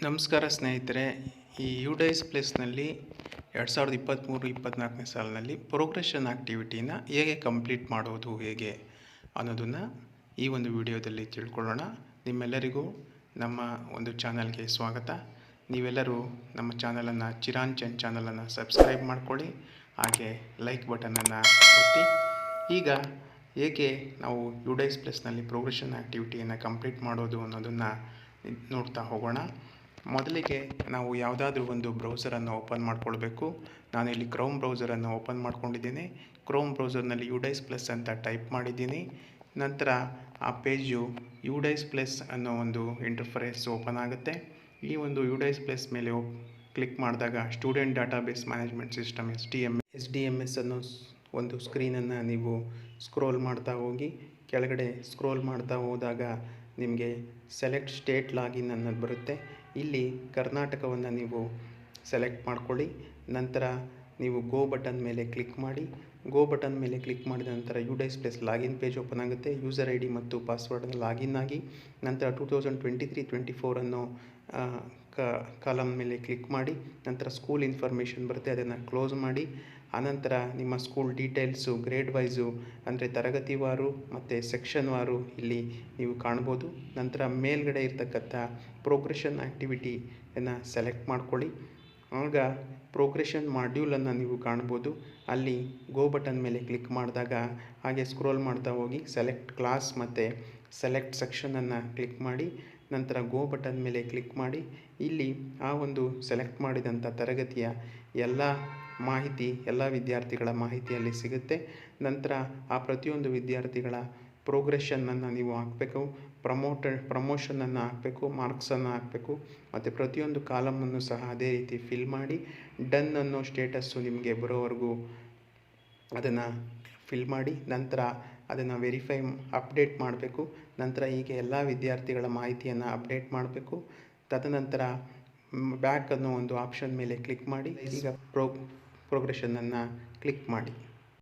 ನಮಸ್ಕಾರ ಸ್ನೇಹಿತರೆ. ಈ ಯುಡೈಸ್ ಪ್ಲೇಸ್ನಲ್ಲಿ 2023-24ನೇ ಸಾಲಿನಲ್ಲಿ ಪ್ರೋಗ್ರೆಷನ್ ಆ್ಯಕ್ಟಿವಿಟಿನ ಹೇಗೆ ಕಂಪ್ಲೀಟ್ ಮಾಡೋದು ಹೇಗೆ ಅನ್ನೋದನ್ನು ಈ ಒಂದು ವಿಡಿಯೋದಲ್ಲಿ ತಿಳ್ಕೊಳ್ಳೋಣ. ನಿಮ್ಮೆಲ್ಲರಿಗೂ ನಮ್ಮ ಒಂದು ಚಾನಲ್ಗೆ ಸ್ವಾಗತ. ನೀವೆಲ್ಲರೂ ನಮ್ಮ ಚಾನಲನ್ನು ಚಿರಾಂಚನ್ ಚಾನಲನ್ನು ಸಬ್ಸ್ಕ್ರೈಬ್ ಮಾಡ್ಕೊಳ್ಳಿ, ಹಾಗೆ ಲೈಕ್ ಬಟನನ್ನು ಒತ್ತಿ. ಈಗ ಹೇಗೆ ನಾವು ಯುಡೈಸ್ ಪ್ಲೇಸ್ನಲ್ಲಿ ಪ್ರೋಗ್ರೆಷನ್ ಆ್ಯಕ್ಟಿವಿಟಿಯನ್ನು ಕಂಪ್ಲೀಟ್ ಮಾಡೋದು ಅನ್ನೋದನ್ನು ನೋಡ್ತಾ ಹೋಗೋಣ. ಮೊದಲಿಗೆ ನಾವು ಯಾವುದಾದ್ರೂ ಒಂದು ಬ್ರೌಸರನ್ನು ಓಪನ್ ಮಾಡ್ಕೊಳ್ಬೇಕು. ನಾನಿಲ್ಲಿ ಕ್ರೋಮ್ ಬ್ರೌಸರನ್ನು ಓಪನ್ ಮಾಡ್ಕೊಂಡಿದ್ದೀನಿ. ಕ್ರೋಮ್ ಬ್ರೌಸರ್ನಲ್ಲಿ ಯುಡೈಸ್ ಪ್ಲಸ್ ಅಂತ ಟೈಪ್ ಮಾಡಿದ್ದೀನಿ. ನಂತರ ಆ ಪೇಜು ಯುಡೈಸ್ ಪ್ಲಸ್ ಅನ್ನೋ ಒಂದು ಇಂಟರ್ಫೇಸ್ ಓಪನ್ ಆಗುತ್ತೆ. ಈ ಒಂದು ಯುಡೈಸ್ ಪ್ಲಸ್ ಮೇಲೆ ಕ್ಲಿಕ್ ಮಾಡಿದಾಗ student database management system SDMS ಅನ್ನೋ ಒಂದು ಸ್ಕ್ರೀನನ್ನು ನೀವು ಸ್ಕ್ರೋಲ್ ಮಾಡ್ತಾ ಹೋಗಿ ಕೆಳಗಡೆ ಸ್ಕ್ರೋಲ್ ಮಾಡ್ತಾ ಹೋದಾಗ ನಿಮಗೆ ಸೆಲೆಕ್ಟ್ ಸ್ಟೇಟ್ ಲಾಗಿನ್ ಅನ್ನೋದು ಬರುತ್ತೆ. ಇಲ್ಲಿ ಕರ್ನಾಟಕವನ್ನು ನೀವು ಸೆಲೆಕ್ಟ್ ಮಾಡ್ಕೊಳ್ಳಿ. ನಂತರ ನೀವು ಗೋ ಬಟನ್ ಮೇಲೆ ಕ್ಲಿಕ್ ಮಾಡಿ. ಗೋ ಬಟನ್ ಮೇಲೆ ಕ್ಲಿಕ್ ಮಾಡಿದ ನಂತರ UDISE plus login page open ಆಗುತ್ತೆ. ಯೂಸರ್ ID ಮತ್ತು ಪಾಸ್ವರ್ಡನ್ನು ಲಾಗಿನ್ ಆಗಿ ನಂತರ 2023-24 ಅನ್ನೋ ಕಾಲಮ್ ಮೇಲೆ ಕ್ಲಿಕ್ ಮಾಡಿ. ನಂತರ ಸ್ಕೂಲ್ ಇನ್ಫಾರ್ಮೇಷನ್ ಬರುತ್ತೆ, ಅದನ್ನು ಕ್ಲೋಸ್ ಮಾಡಿ. ಆನಂತರ ನಿಮ್ಮ ಸ್ಕೂಲ್ ಡೀಟೇಲ್ಸು ಗ್ರೇಡ್ ವೈಸು ಅಂದರೆ ತರಗತಿವಾರು ಮತ್ತು ಸೆಕ್ಷನ್ ವಾರು ಇಲ್ಲಿ ನೀವು ಕಾಣ್ಬೋದು. ನಂತರ ಮೇಲ್ಗಡೆ ಇರ್ತಕ್ಕಂಥ ಪ್ರೋಗ್ರೆಷನ್ ಆ್ಯಕ್ಟಿವಿಟಿಯನ್ನು ಸೆಲೆಕ್ಟ್ ಮಾಡ್ಕೊಳ್ಳಿ. ಆಗ ಪ್ರೋಗ್ರೆಷನ್ ಮಾಡ್ಯೂಲನ್ನು ನೀವು ಕಾಣ್ಬೋದು. ಅಲ್ಲಿ ಗೋ ಬಟನ್ ಮೇಲೆ ಕ್ಲಿಕ್ ಮಾಡಿದಾಗ ಹಾಗೆ ಸ್ಕ್ರೋಲ್ ಮಾಡ್ತಾ ಹೋಗಿ ಸೆಲೆಕ್ಟ್ ಕ್ಲಾಸ್ ಮತ್ತು ಸೆಲೆಕ್ಟ್ ಸೆಕ್ಷನನ್ನು ಕ್ಲಿಕ್ ಮಾಡಿ. ನಂತರ ಗೋ ಬಟನ್ ಮೇಲೆ ಕ್ಲಿಕ್ ಮಾಡಿ. ಇಲ್ಲಿ ಆ ಒಂದು ಸೆಲೆಕ್ಟ್ ಮಾಡಿದಂಥ ತರಗತಿಯ ಎಲ್ಲ ಮಾಹಿತಿ, ಎಲ್ಲ ವಿದ್ಯಾರ್ಥಿಗಳ ಮಾಹಿತಿಯಲ್ಲಿ ಸಿಗುತ್ತೆ. ನಂತರ ಆ ಪ್ರತಿಯೊಂದು ವಿದ್ಯಾರ್ಥಿಗಳ ಪ್ರೋಗ್ರೆಷನನ್ನು ನೀವು ಹಾಕಬೇಕು, ಪ್ರಮೋಷನನ್ನು ಹಾಕಬೇಕು, ಮಾರ್ಕ್ಸನ್ನು ಹಾಕಬೇಕು ಮತ್ತು ಪ್ರತಿಯೊಂದು ಕಾಲಮನ್ನು ಸಹ ಅದೇ ರೀತಿ ಫಿಲ್ ಮಾಡಿ ಡನ್ ಅನ್ನೋ ಸ್ಟೇಟಸ್ಸು ನಿಮಗೆ ಬರೋವರೆಗೂ ಅದನ್ನು ಫಿಲ್ ಮಾಡಿ. ನಂತರ ಅದನ್ನು ವೆರಿಫೈ ಅಪ್ಡೇಟ್ ಮಾಡಬೇಕು. ನಂತರ ಹೀಗೆ ಎಲ್ಲ ವಿದ್ಯಾರ್ಥಿಗಳ ಮಾಹಿತಿಯನ್ನು ಅಪ್ಡೇಟ್ ಮಾಡಬೇಕು. ತದನಂತರ ಬ್ಯಾಕ್ ಅನ್ನೋ ಒಂದು ಆಪ್ಷನ್ ಮೇಲೆ ಕ್ಲಿಕ್ ಮಾಡಿ. ಈಗ ಪ್ರೋಗ್ರೆಷನನ್ನು ಕ್ಲಿಕ್ ಮಾಡಿ.